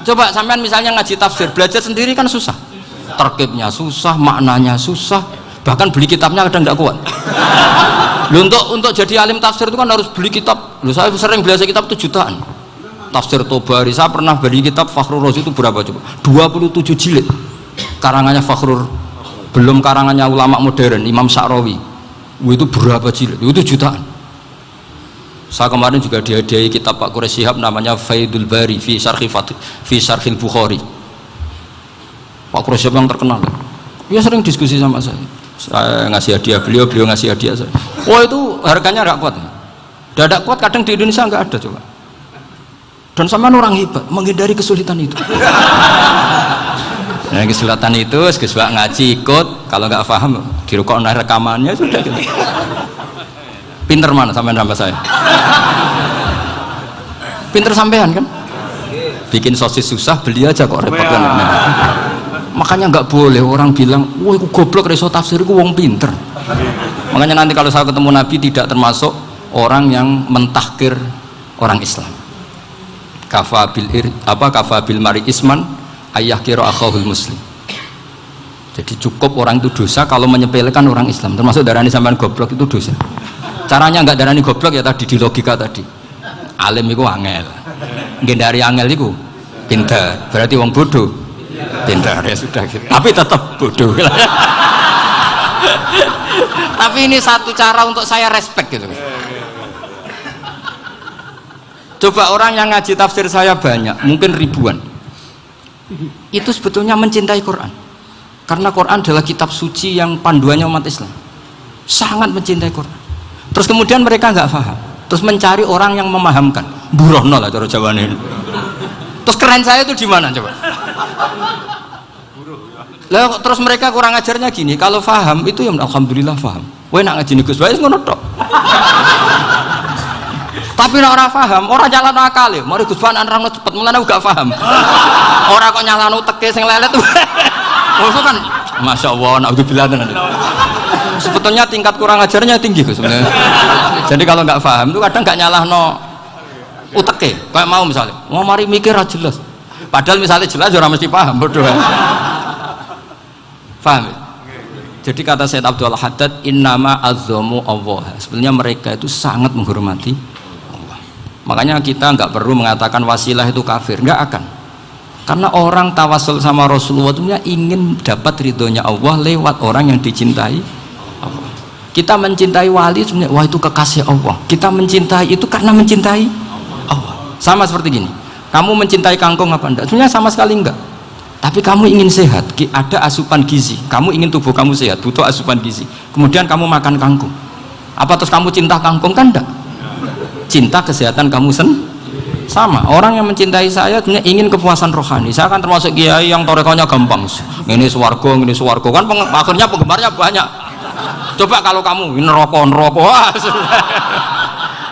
Coba sampean misalnya ngaji tafsir, belajar sendiri kan susah. Terkibnya susah, maknanya susah, bahkan beli kitabnya kadang tidak kuat. Loh, untuk jadi alim tafsir itu kan harus beli kitab. Loh, saya sering belajar kitab itu jutaan. Tafsir Tobari, saya pernah beli kitab Fakhrur Razi itu berapa coba? 27 jilid. Karangannya Fakhrur, belum karangannya ulama modern, Imam Sa'rawi. Itu berapa jilid? Itu jutaan. Saya kemarin juga dihadiahi kitab Pak Quraish Shihab namanya Faidul Bari fi Syarhil Bukhari. Pak Quraish Shihab yang terkenal. Dia sering diskusi sama saya ngasih hadiah beliau ngasih hadiah saya. Oh itu harganya nggak kuat. Tidak kuat kadang di Indonesia nggak ada coba. Dan sama orang hebat menghindari kesulitan itu. Nah, kesulitan itu sebab ngaji ikut, kalau nggak paham dirukok rekamannya sudah gitu. Pinter mana sampean sama saya? Pinter sampean kan? Bikin sosis susah, beli aja kok repot kan? Nah, makanya nggak boleh orang bilang, wah aku goblok reso tafsir, aku wong pinter. Makanya nanti kalau saya ketemu Nabi tidak termasuk orang yang mentahkir orang Islam. Kafabil mari isman ayah kira akhahul muslim. Jadi cukup orang itu dosa kalau menyepelekan orang Islam, termasuk darani sampean goblok itu dosa. Caranya nggak darani goblok ya tadi di logika tadi. Alim itu angel, gendari angel itu pinter, berarti wong bodoh pinter ya sudah gitu. Tapi tetap bodoh. Tapi ini satu cara untuk saya respect gitu. Coba orang yang ngaji tafsir saya banyak, mungkin ribuan. Itu sebetulnya mencintai Quran. Karena Quran adalah kitab suci yang panduannya umat Islam. Sangat mencintai Quran. Terus kemudian mereka nggak paham. Terus mencari orang yang memahamkan. Burono lah cara jawabannya. Terus keren saya itu di mana coba? Lah terus mereka kurang ajarnya gini. Kalau paham itu ya alhamdulillah paham. Kowe nak ngaji Gus Bae ngono tok. Tapi nek ora paham, ora nyalano akal ya. Mari Gus Bae nerangno cepet, mulane gak paham. Ora kok nyalano teke sing lelet. Maksud kan Masya Allah, naudzubillah. Sebetulnya tingkat kurang ajarnya tinggi sebenarnya. Jadi kalau nggak paham itu kadang nggak nyalahno uteke. Kayak mau misalnya, mau mari mikir aja jelas. Padahal misalnya jelas orang mesti paham, bodoh. Paham? Jadi kata Sayyid Abdul Haddad, innama azzamu Allah. Sebenarnya mereka itu sangat menghormati Allah. Makanya kita nggak perlu mengatakan wasilah itu kafir, nggak akan. Karena orang tawasul sama Rasulullah itu ingin dapat ridhonya Allah lewat orang yang dicintai Allah. Kita mencintai wali sebenarnya, wah itu kekasih Allah. Kita mencintai itu karena mencintai Allah. Sama seperti gini, kamu mencintai kangkung apa enggak? Sebenarnya sama sekali enggak. Tapi kamu ingin sehat, ada asupan gizi. Kamu ingin tubuh kamu sehat, butuh asupan gizi. Kemudian kamu makan kangkung. Apa terus kamu cinta kangkung? Kan enggak. Cinta kesehatan kamu sama. Orang yang mencintai saya sebenarnya ingin kepuasan rohani. Saya kan termasuk kiai yang torekonya gampang. Ini swarga kan akhirnya penggemarnya banyak. Coba kalau kamu ini neraka. Wah,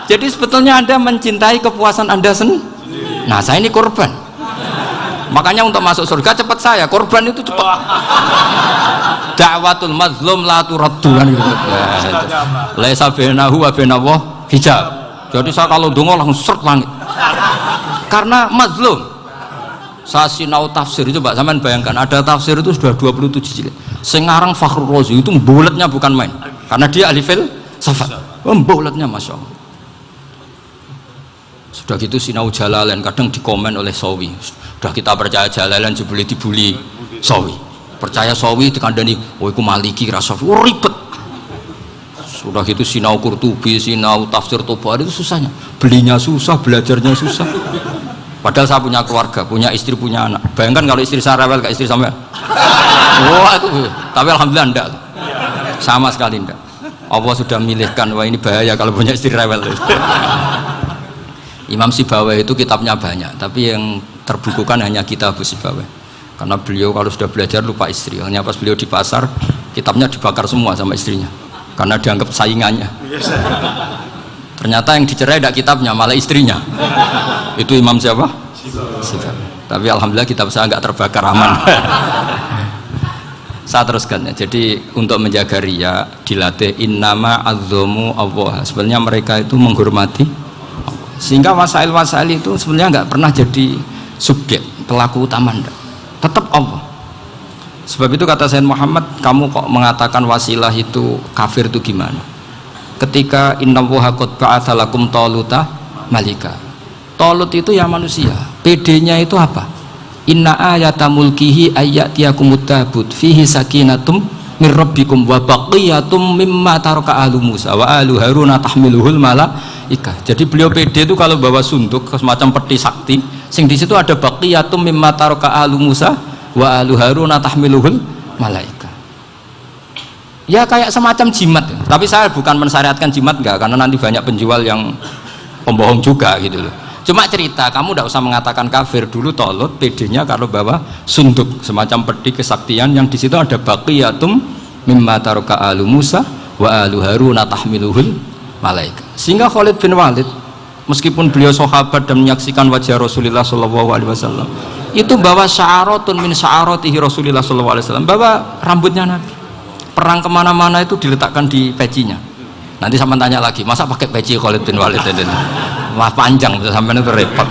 jadi sebetulnya Anda mencintai kepuasan Anda sendiri. Nah, saya ini korban. Makanya untuk masuk surga cepat saya. Korban itu cepat. Da'watul mazlum la turaddu. Laisa bainahu wa bainallah hijab. Jadi saya kalau dongo langsung seret langit. Karena mazlum. Saya sinau tafsir itu, Pak, sampean bayangkan ada tafsir itu sudah 27 jilid. Sengarang Fakhrur Razi itu bulatnya bukan main. Karena dia ahli filsafat. Bulatnya Masya Allah. Sudah gitu sinau Jalalain kadang dikomen oleh Sawi. Sudah kita percaya Jalalain boleh dibully Sawi. Percaya Sawi dikandani, oh itu Maliki Rasafi. Oh, ribet. Sudah gitu sinau Qurtubi, sinau tafsir Tobari itu susahnya. Belinya susah, belajarnya susah. Padahal saya punya keluarga, punya istri, punya anak. Bayangkan kalau istri saya rewel kayak istri sampai. Wah itu. Tapi alhamdulillah enggak. Sama sekali enggak. Allah sudah milihkan, wah ini bahaya kalau punya istri rewel. Imam Sibawai itu kitabnya banyak, tapi yang terbukukan hanya kitab Sibawai. Karena beliau kalau sudah belajar lupa istri. Hanya pas beliau di pasar, kitabnya dibakar semua sama istrinya. Karena dianggap saingannya. Ternyata yang dicerai tidak kitabnya, malah istrinya. Itu Imam siapa? Sibawai. Tapi alhamdulillah kitab saya nggak terbakar, aman. Saya teruskan ya. Jadi untuk menjaga riya dilatih innama azzamu Allah. Sebenarnya mereka itu menghormati Allah. Sehingga wasail itu sebenarnya nggak pernah jadi subjek. pelaku utama enggak, tetap Allah. Sebab itu kata Sayyid Muhammad, kamu kok mengatakan wasilah itu kafir itu gimana? Ketika innallaha qad ba'atsa lakum taluta malika. Talut itu ya manusia. PD-nya itu apa? Inna ayata mulkihi ayyatiyakumut tabut fihi sakinatum min rabbikum wa baqiyatum mimma taraka ahlu Musa wa ahlu Haruna tahmiluhul malaika. Jadi beliau PD itu kalau bawa sunduk semacam peti sakti, sing di situ ada baqiyatum mimma taraka ahlu Musa wa ahlu Haruna tahmiluhul malaika. Ya kayak semacam jimat, tapi saya bukan mensyariatkan jimat enggak, karena nanti banyak penjual yang pembohong juga gitu loh. Cuma cerita, kamu tidak usah mengatakan kafir. Dulu Talut PD-nya kalau bawa sunduk semacam peti kesaktian yang di situ ada baqiyatum mimma taraka ahlu Musa wa ahlu Haruna tahmiluhul malaika. Sehingga Khalid bin Walid meskipun beliau sahabat dan menyaksikan wajah Rasulullah SAW, itu bawa sya'aratun min sya'aratihi Rasulullah SAW, bawa rambutnya Nabi. Perang kemana-mana itu diletakkan di pecinya. Nanti sama tanya lagi, masa pakai peci Khalid bin Walid ini? Wah panjang, sampai itu repot.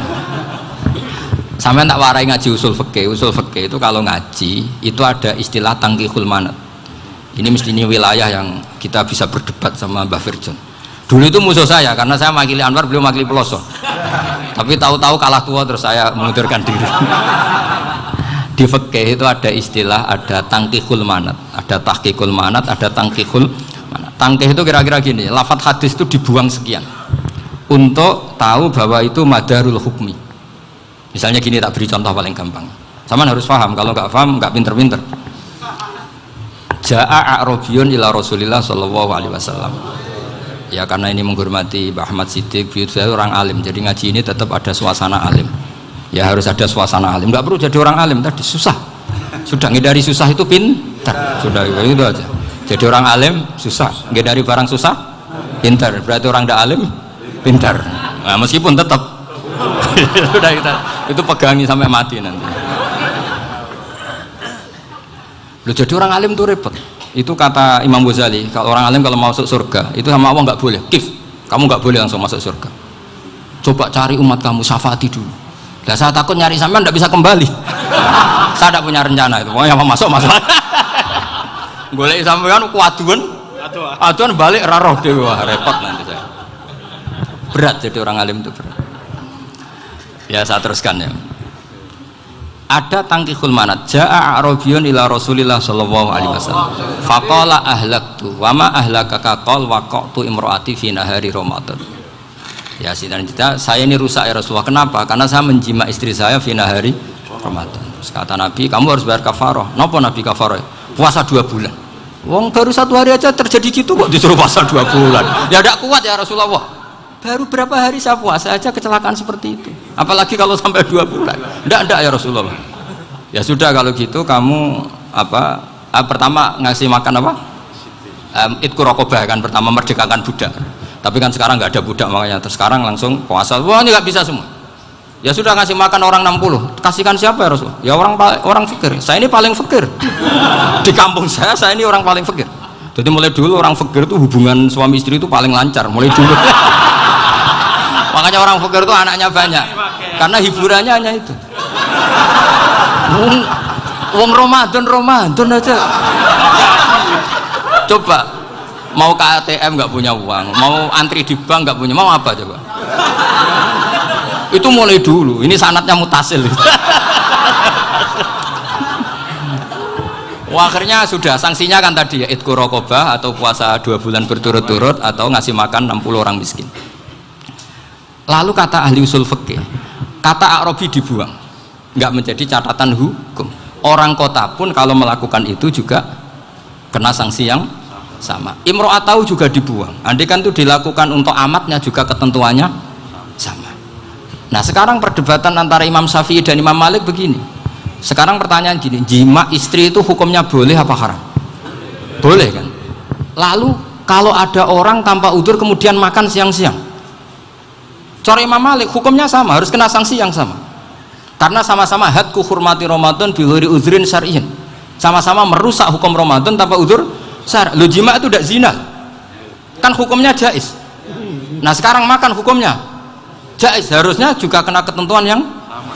Sampai tak warai ngaji usul fikih. Usul fikih itu kalau ngaji itu ada istilah tangkihul manat. Ini mestinya wilayah yang kita bisa berdebat sama Mbah Firjon. Dulu itu musuh saya karena saya makili Anwar, beliau makili Peloso. Tapi tahu-tahu kalah tua terus saya mengundurkan diri. Di fikih itu ada istilah, ada tangkihul manat, ada tahqiqul manat, ada tangkihul manat. Tangkih itu kira-kira gini, lafadz hadis itu dibuang sekian untuk tahu bahwa itu madarul hukmi. Misalnya gini, tak beri contoh paling gampang. Sama harus paham, kalau nggak paham nggak pinter-pinter. Ja'a a'rabiyun ila Rasulillah sallallahu alaihi wasallam. Ya karena ini menghormati Mbah Ahmad Siddiq, beliau orang alim, jadi ngaji ini tetap ada suasana alim. Ya harus ada suasana alim, nggak perlu jadi orang alim tadi, susah. Sudah ngindari susah itu pintar, sudah itu aja. Jadi orang alim susah, ngindari barang susah pintar, berarti orang tidak alim pintar. Nah, meskipun tetap sudah itu pegangi sampai mati nanti. Loh, jadi orang alim itu repot. Itu kata Imam Ghazali, kalau orang alim kalau mau masuk surga itu sama Allah nggak boleh, kif, kamu nggak boleh langsung masuk surga. Coba cari umat kamu, syafaati dulu. Nah, saya takut nyari sampean tidak bisa kembali. Saya tidak punya rencana itu, pokoknya mau masuk. Golek sampean kuaduan, aduan balik raroh dewe, wah repot nanti saya. Berat jadi orang alim itu berat. Ya saya teruskan ya. Ada tangkihul manat. Ja'a a'rabiyun ila Rasulillah sallallahu alaihi wasallam. Faqala ahlaktu wa ma ahlakaka qal waqa'tu imraati fi nahari Ramadan. Ya sidang saya ini rusak ya Rasulullah. Kenapa? Karena saya menjima istri saya fi nahari Ramadan. Terus kata Nabi, kamu harus bayar kafarah. Napa Nabi kafarah? Puasa 2 bulan. Wong baru 1 hari aja terjadi gitu kok disuruh puasa 2 bulan. Ya tidak kuat ya Rasulullah. Baru berapa hari saya puasa aja kecelakaan seperti itu. Apalagi kalau sampai 2 bulan. Tidak ya Rasulullah. Ya sudah kalau gitu kamu pertama ngasih makan apa? Itku rokobah kan, pertama merdekakan budak. Tapi kan sekarang nggak ada budak, makanya terus sekarang langsung puasa. Wah ini nggak bisa semua. Ya sudah ngasih makan orang 60. Kasihkan siapa ya Rasul? Ya orang fakir. Saya ini paling fakir. Di kampung saya ini orang paling fakir. Jadi mulai dulu orang fakir itu hubungan suami istri itu paling lancar. Mulai dulu. Makanya orang fakir itu anaknya banyak. Karena hiburannya hanya itu. Wong Ramadan aja. Coba mau ke ATM nggak punya uang, mau antri di bank nggak punya, mau apa coba? Itu mulai dulu. Ini sanatnya mutasil. Wah, akhirnya sudah sanksinya kan tadi ya, itqu raqabah atau puasa 2 bulan berturut-turut atau ngasih makan 60 orang miskin. Lalu kata ahli usul fikih, kata a'rabi dibuang, nggak menjadi catatan hukum. Orang kota pun kalau melakukan itu juga kena sanksi yang sama. Imro'atau juga dibuang. Andai kan itu dilakukan untuk amatnya juga ketentuannya sama. Nah sekarang perdebatan antara Imam Syafi'i dan Imam Malik begini. Sekarang pertanyaan gini, jima istri itu hukumnya boleh apa haram? Boleh kan? Lalu kalau ada orang tanpa udzur kemudian makan siang-siang, cara Imam Malik hukumnya sama, harus kena sanksi yang sama. Karena sama-sama hadku hurmati Ramadan bighairi udzrin syar'iyyin. Sama-sama merusak hukum Ramadan tanpa udzur syar'. Lo jima itu tidak zina. Kan hukumnya jais. Nah, sekarang makan hukumnya jais, harusnya juga kena ketentuan yang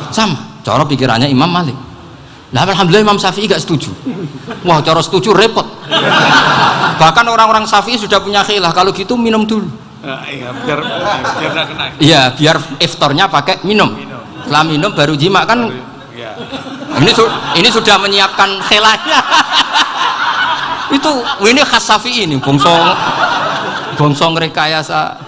sama. cara pikirannya Imam Malik. Lah alhamdulillah Imam Syafi'i gak setuju. Wah, cara setuju repot. Bahkan orang-orang Syafi'i sudah punya khilaf, kalau gitu minum dulu. Iya, biar nggak kena. Iya, biar iftarnya pakai minum. Setelah minum baru jima kan. Iya. Ini sudah menyiapkan khilafnya. Itu ini khas Syafi'i ini, bongso rekayasa